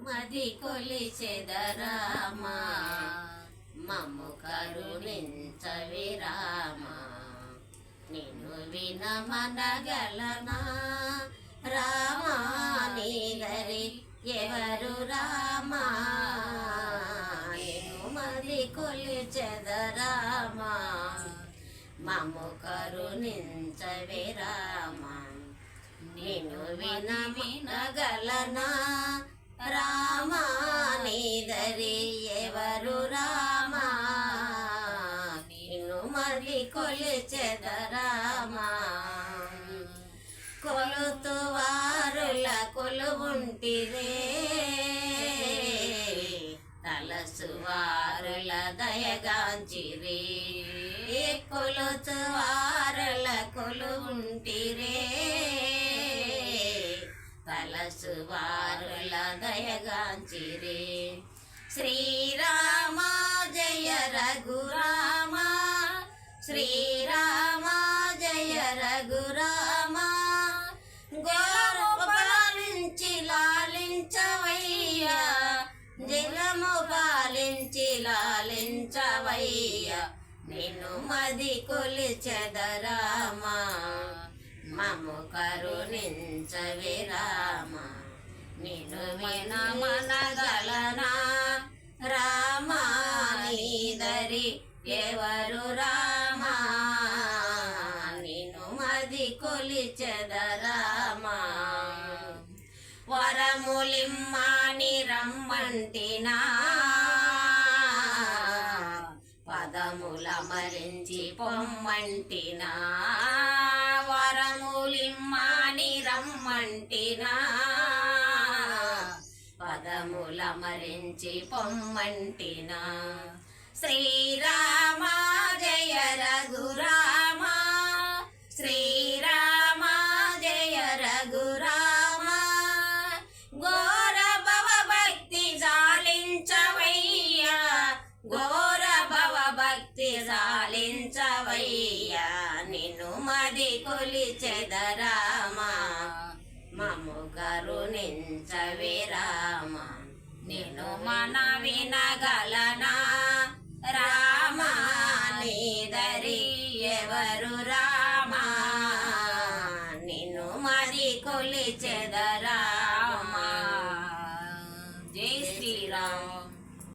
మది కొలిచెదరామా మమ్ము కరుణించవి రామా నిన్ను వినమనగలనా రామా నీదరి ఎవరు రామా నిన్ను మది కొలిచెదరామా మమ్ము కరుణించవి రామా నిన్ను వినగలనా రామా నీదరి ఎవరు రామా నిన్ను మది కొలిచెదరామా కొలుతు వారుల కొలువుంటిరే తలసు వారుల దయగాంచిరే కొలుతు వారుల కొలువుంటిరే తలసు వారుల దయగాంచిరే శ్రీరామ జయ రఘురామ శ్రీరామ జయ రఘురామ గోరు పాలించి లాలించవయ్యా జలము పాలించి లాలించవయ్యా నిన్ను మది కొలిచెదరామా మమ్ము కరుణించవి రామా నిన్ను వినమనగలనా రామా నీదరి ఎవరు రామా నిన్ను మది కొలిచెదరామా వరములిమ్మాని రమ్మంటినా పదముల మరించి పొమ్మంటినా వరములిమ్మాని రమ్మంటినా పదముల మరించి పొమ్మంటినా శ్రీరామ జయ రఘురామ శ్రీరామ జయ రఘురామ ఘోర భవ భక్తి జాలించవయ్యా ఘోర భవ భక్తి జాలించవయ్యా నిన్ను మది కొలిచెదరామా మమ్ము కరుణించవి రామా నిన్ను మన వినగలనా రా